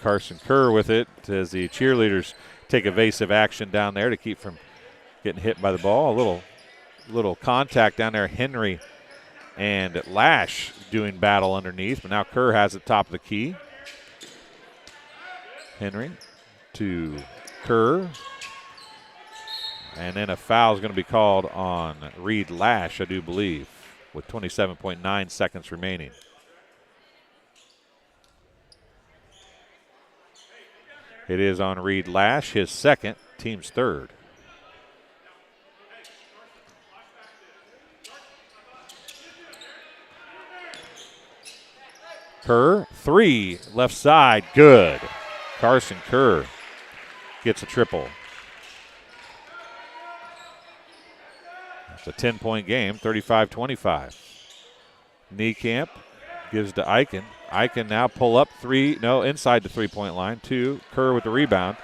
Carson Kerr with it as the cheerleaders take evasive action down there to keep from getting hit by the ball. A little contact down there. Henry and Lash doing battle underneath, but now Kerr has the top of the key. Henry to Kerr. And then a foul is going to be called on Reed Lash, I do believe, with 27.9 seconds remaining. It is on Reed Lash, his second, team's third. Kerr, 3, left side, good. Carson Kerr gets a triple. It's a 10-point game, 35-25. Niekamp gives to Eichen. Eichen now pull up 3, no, inside the three-point line. 2, Kerr with the rebound.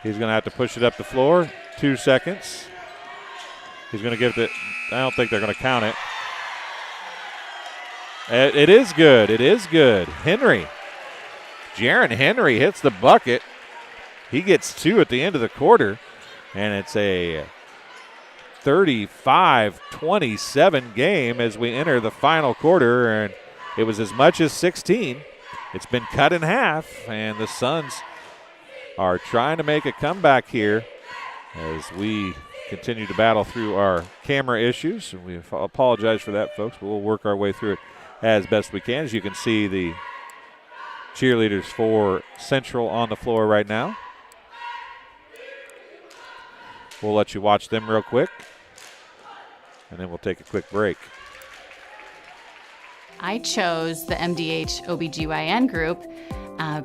He's going to have to push it up the floor. 2 seconds. He's going to give it, I don't think they're going to count it. It is good, it is good. Henry Jaron Henry hits the bucket. He gets 2 at the end of the quarter, and it's a 35-27 game as we enter the final quarter, and it was as much as 16. It's been cut in half, and the Suns are trying to make a comeback here as we continue to battle through our camera issues. And we apologize for that, folks, but we'll work our way through it as best we can. As you can see, the cheerleaders for Central on the floor right now. We'll let you watch them real quick, and then we'll take a quick break. I chose the MDH OBGYN group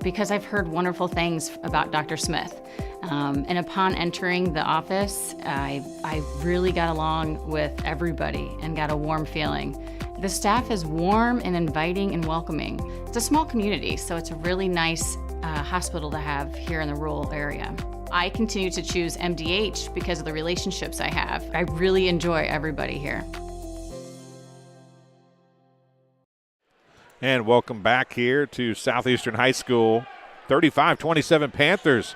because I've heard wonderful things about Dr. Smith. And upon entering the office, I really got along with everybody and got a warm feeling. The staff is warm and inviting and welcoming. It's a small community, so it's a really nice hospital to have here in the rural area. I continue to choose MDH because of the relationships I have. I really enjoy everybody here. And welcome back here to Southeastern High School. 35-27 Panthers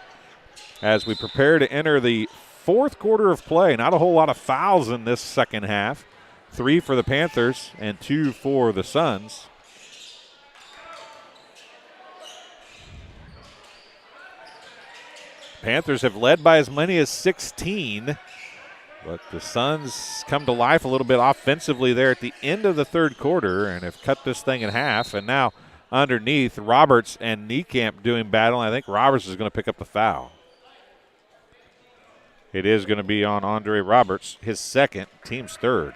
as we prepare to enter the fourth quarter of play. Not a whole lot of fouls in this second half. 3 for the Panthers and 2 for the Suns. Panthers have led by as many as 16, but the Suns come to life a little bit offensively there at the end of the third quarter and have cut this thing in half. And now underneath, Roberts and Niekamp doing battle. I think Roberts is going to pick up the foul. It is going to be on Andre Roberts, his second, team's third.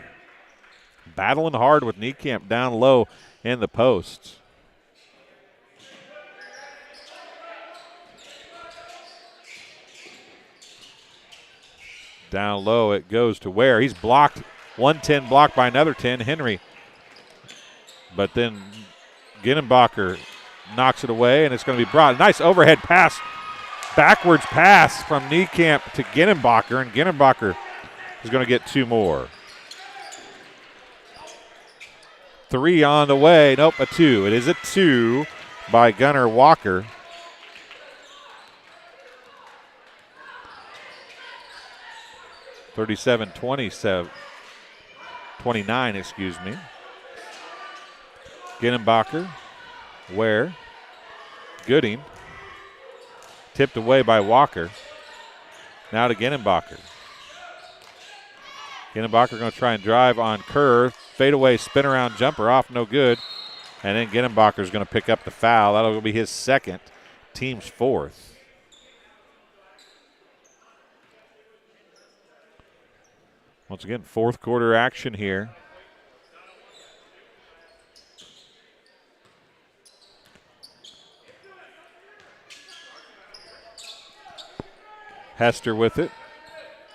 Battling hard with Niekamp down low in the post. Down low it goes to Ware. He's blocked, 110 blocked by another 10, Henry. But then Ginnenbacher knocks it away, and it's going to be brought. Nice overhead pass, backwards pass from Niekamp to Ginnenbacher, and Ginnenbacher is going to get 2 more. 3 on the way. Nope, a 2. It is a 2 by Gunnar Walker. (37-27) 29, excuse me. Ginnenbacher, Ware, Gooding, tipped away by Walker. Now to Ginnenbacher. Ginnenbacher going to try and drive on Kerr. Fadeaway spin around jumper off, no good. And then Ginnenbacher is going to pick up the foul. That'll be his second, team's fourth. Once again, fourth quarter action here. Hester with it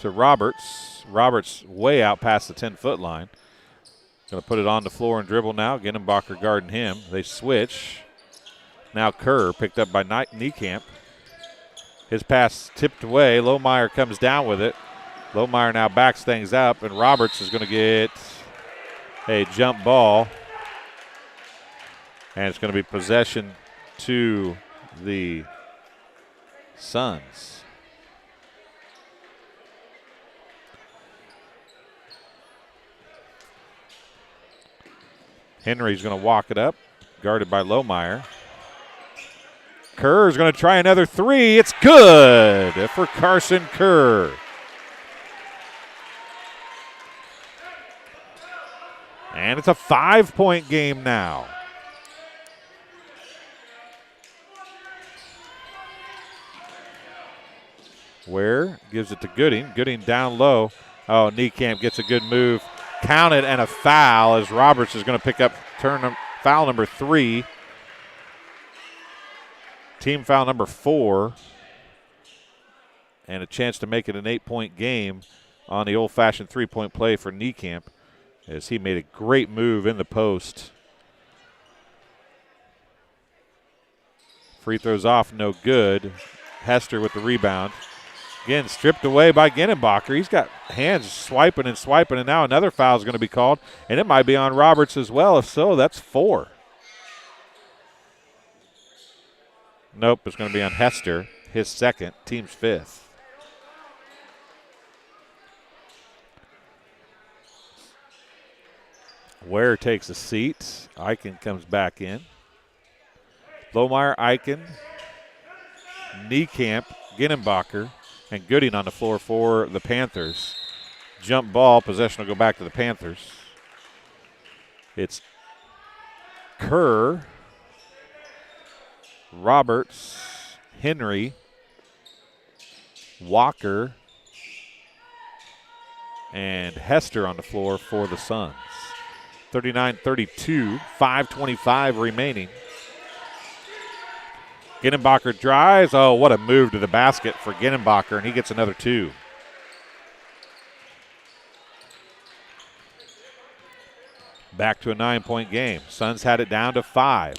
to Roberts. Roberts way out past the 10-foot line. Going to put it on the floor and dribble now. Ginnenbacher guarding him. They switch. Now Kerr picked up by Niekamp. His pass tipped away. Lohmeyer comes down with it. Lohmeyer now backs things up, and Roberts is going to get a jump ball. And it's going to be possession to the Suns. Henry's going to walk it up, guarded by Lohmeyer. Kerr is going to try another 3. It's good for Carson Kerr. And it's a 5-point game now. Ware gives it to Gooding. Gooding down low. Oh, Niekamp gets a good move. Counted and a foul as Roberts is going to pick up foul number 3. Team foul number 4. And a chance to make it an 8-point game on the old-fashioned 3-point play for Niekamp, as he made a great move in the post. Free throws off, no good. Hester with the rebound. Again, stripped away by Ginnenbacher. He's got hands swiping, and now another foul is going to be called, and it might be on Roberts as well. If so, that's 4. Nope, it's going to be on Hester, his second, team's fifth. Ware takes a seat. Eichen comes back in. Lohmeyer, Eichen, Niekamp, Ginnenbacher, and Gooding on the floor for the Panthers. Jump ball, possession will go back to the Panthers. It's Kerr, Roberts, Henry, Walker, and Hester on the floor for the Suns. 39-32, 5:25 remaining. Ginnenbacher drives. Oh, what a move to the basket for Ginnenbacher, and he gets another two. Back to a 9-point game. Suns had it down to 5.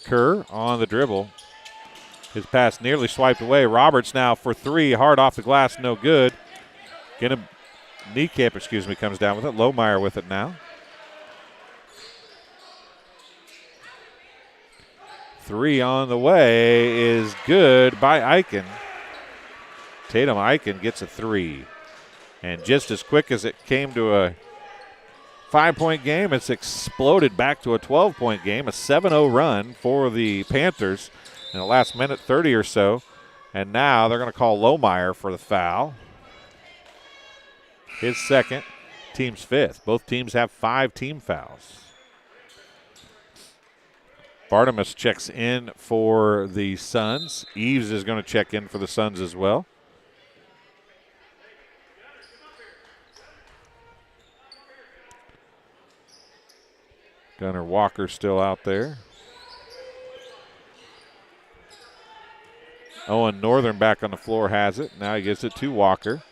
Kerr on the dribble. His pass nearly swiped away. Roberts now for three. Hard off the glass, no good. Niekamp, comes down with it. Lohmeyer with it now. Three on the way is good by Eichen. Tatum Eichen gets a three. And just as quick as it came to a 5-point game, it's exploded back to a 12-point game, a 7-0 run for the Panthers in the last minute 30 or so. And now they're going to call Lohmeyer for the foul. His second, team's fifth. Both teams have 5 team fouls. Bartimus checks in for the Suns. Eves is going to check in for the Suns as well. Gunnar Walker still out there. Owen Northern back on the floor has it. Now he gives it to Walker.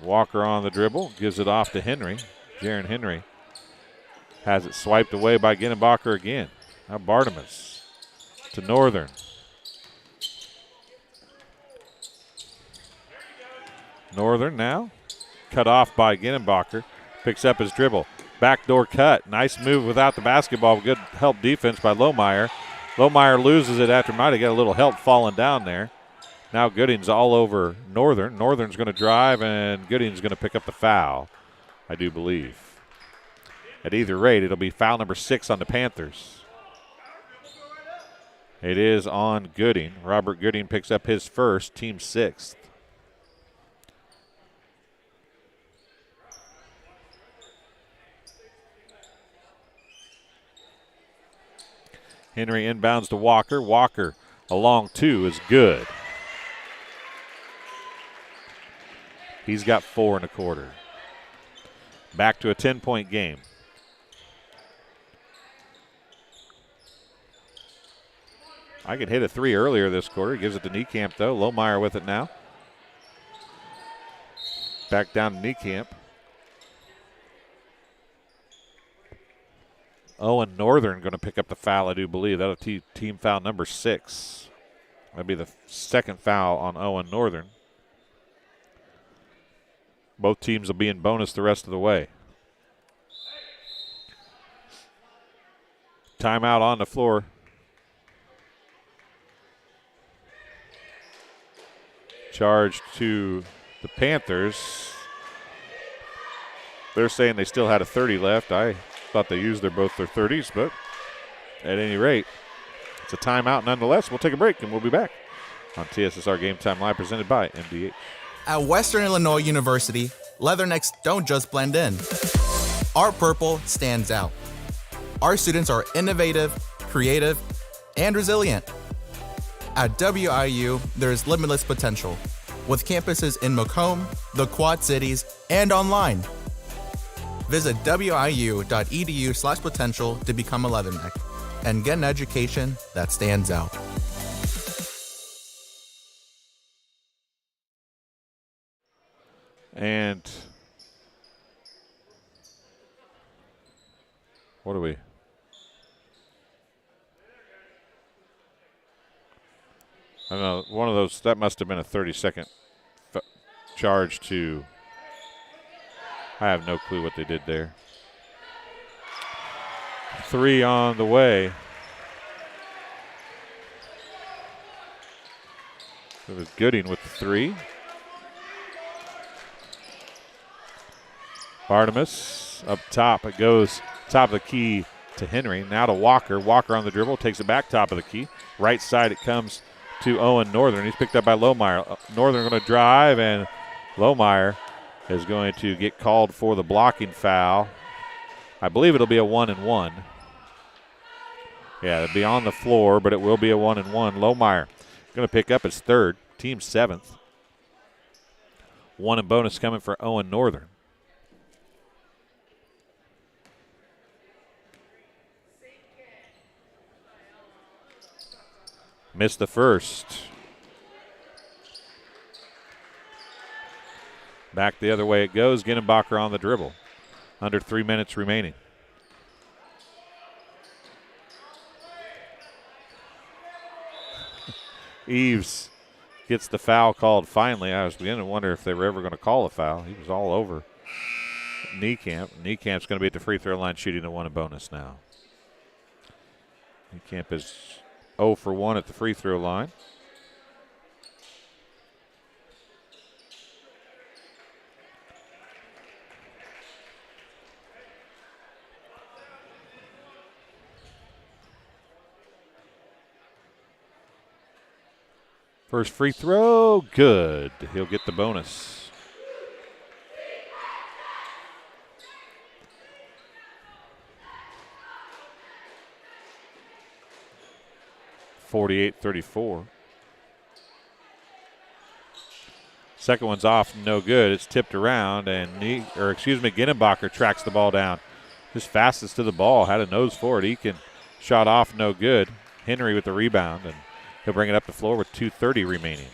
Walker on the dribble, gives it off to Henry. Jaron Henry has it swiped away by Ginnenbacher again. Now Bartimus to Northern. Northern now cut off by Ginnenbacher. Picks up his dribble. Backdoor cut. Nice move without the basketball. Good help defense by Lohmeyer. Lohmeyer loses it after might have got a little help falling down there. Now Gooding's all over Northern. Northern's going to drive, and Gooding's going to pick up the foul, I do believe. At either rate, it'll be foul number 6 on the Panthers. It is on Gooding. Robert Gooding picks up his first, team 6th. Henry inbounds to Walker. Walker, a long two, is good. He's got 4 1/4. Back to a 10-point game. I could hit a 3 earlier this quarter. He gives it to Niekamp, though. Lohmeyer with it now. Back down to Niekamp. Owen Northern going to pick up the foul, I do believe. That'll be team foul number 6. That'll be the second foul on Owen Northern. Both teams will be in bonus the rest of the way. Timeout on the floor. Charge to the Panthers. They're saying they still had a 30 left. I thought they used both their 30s, but at any rate, it's a timeout nonetheless. We'll take a break, and we'll be back on TSSR Game Time Live, presented by MDH. At Western Illinois University, leathernecks don't just blend in. Our purple stands out. Our students are innovative, creative, and resilient. At WIU, there's limitless potential, with campuses in Macomb, the Quad Cities, and online. Visit wiu.edu/potential to become a leatherneck and get an education that stands out. And what are we? I don't know. One of those, that must have been a 30-second charge to I have no clue what they did there. 3 on the way. It was Gooding with the 3. Barnabas up top. It goes top of the key to Henry. Now to Walker. Walker on the dribble. Takes it back top of the key. Right side it comes to Owen Northern. He's picked up by Lohmeyer. Northern going to drive, and Lohmeyer is going to get called for the blocking foul. I believe it'll be a 1-and-1. Yeah, it'll be on the floor, but it will be a 1-and-1. Lohmeyer going to pick up his 3rd, team 7th. 1 and bonus coming for Owen Northern. Missed the first. Back the other way it goes. Ginenbacher on the dribble. Under 3 minutes remaining. Eves gets the foul called finally. I was beginning to wonder if they were ever going to call a foul. He was all over Niekamp. Niecamp's going to be at the free throw line shooting a 1 and bonus now. Niekamp is 0 for 1 at the free throw line. First free throw, good. He'll get the bonus. (48-34). Second one's off, no good. It's tipped around, and Ginenbacher tracks the ball down. Just fastest to the ball, had a nose for it. Eakin shot off, no good. Henry with the rebound, and he'll bring it up the floor with 2:30 remaining.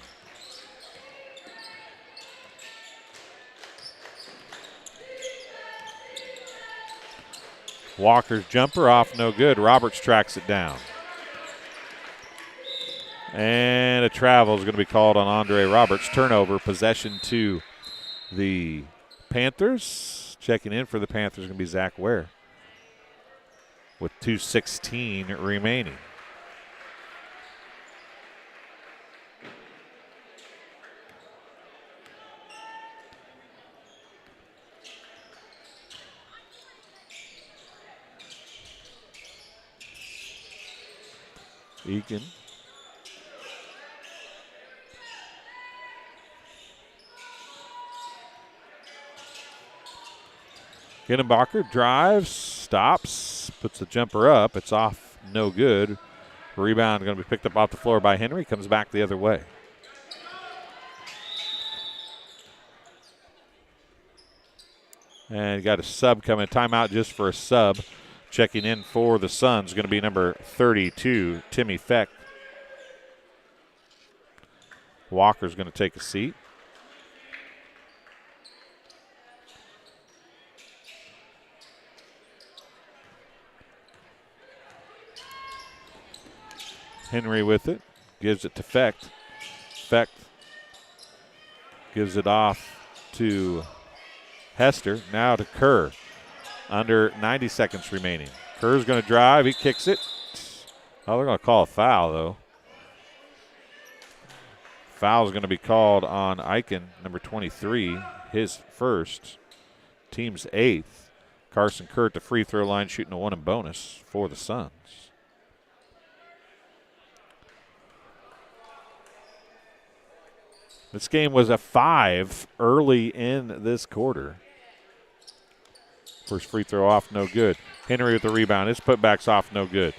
Walker's jumper off, no good. Roberts tracks it down. And a travel is going to be called on Andre Roberts. Turnover, possession to the Panthers. Checking in for the Panthers is going to be Zach Ware with 2:16 remaining. Eakin. Ginenbacher drives, stops, puts the jumper up. It's off, no good. Rebound going to be picked up off the floor by Henry. Comes back the other way. And got a sub coming. Timeout just for a sub. Checking in for the Suns going to be number 32, Timmy Feck. Walker's going to take a seat. Henry with it. Gives it to Feck. Feck gives it off to Hester. Now to Kerr. Under 90 seconds remaining. Kerr's going to drive. He kicks it. Oh, they're going to call a foul, though. Foul is going to be called on Eichen, number 23, his first, team's 8th. Carson Kerr at the free throw line shooting a 1 and bonus for the Suns. This game was a 5 early in this quarter. First free throw off, no good. Henry with the rebound. His putback's off, no good.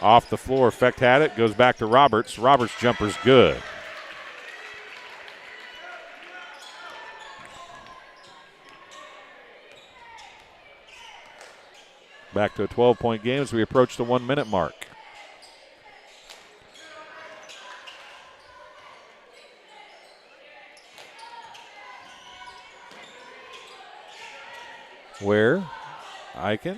Off the floor, Feck had it. Goes back to Roberts. Roberts' jumper's good. Back to a 12-point game as we approach the 1-minute mark. Where? Eichen.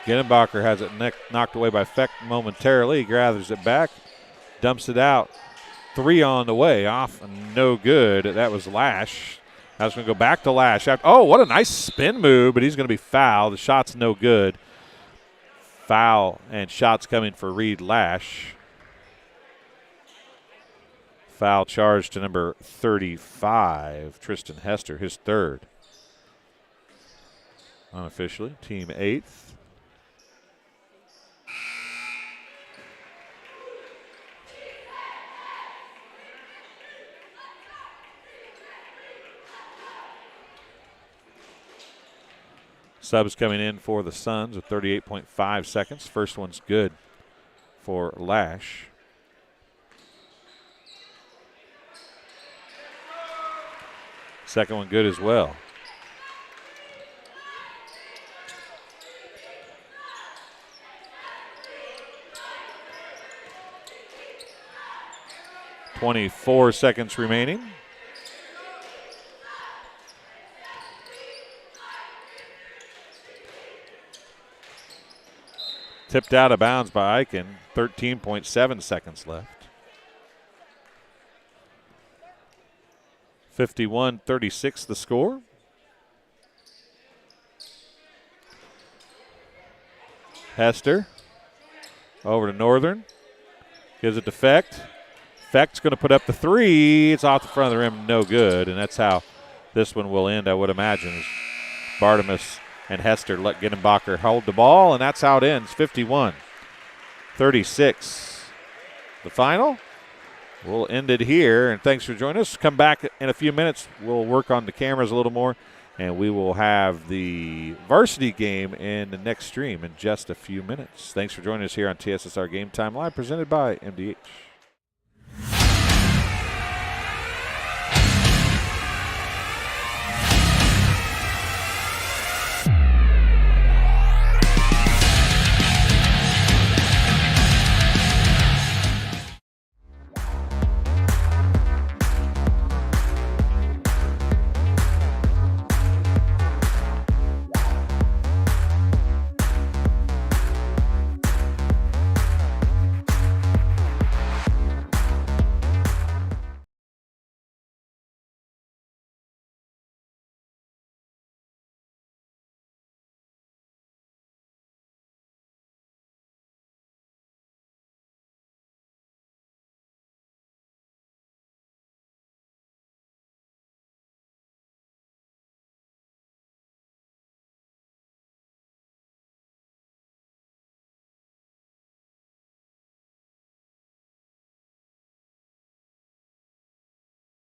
Ginenbacher has it knocked away by Feck momentarily. He gathers it back, dumps it out three on the way, off and no good. That was Lash. I was going to go back to Lash. Oh, what a nice spin move, but he's going to be fouled. The shot's no good. Foul and shots coming for Reed Lash. Foul charge to number 35, Tristan Hester, his third. Unofficially, team 8th. Subs coming in for the Suns with 38.5 seconds. First one's good for Lash. Second one good as well. .24 seconds remaining. Tipped out of bounds by Eichen. 13.7 seconds left. 51-36 the score. Hester over to Northern. Gives it to Fecht. Fecht's going to put up the three. It's off the front of the rim, no good. And that's how this one will end, I would imagine. Bartemus and Hester let Ginenbacher hold the ball, and that's how it ends, 51-36. The final. We'll end it here, and thanks for joining us. Come back in a few minutes. We'll work on the cameras a little more, and we will have the varsity game in the next stream in just a few minutes. Thanks for joining us here on TSSR Game Time Live, presented by MDH.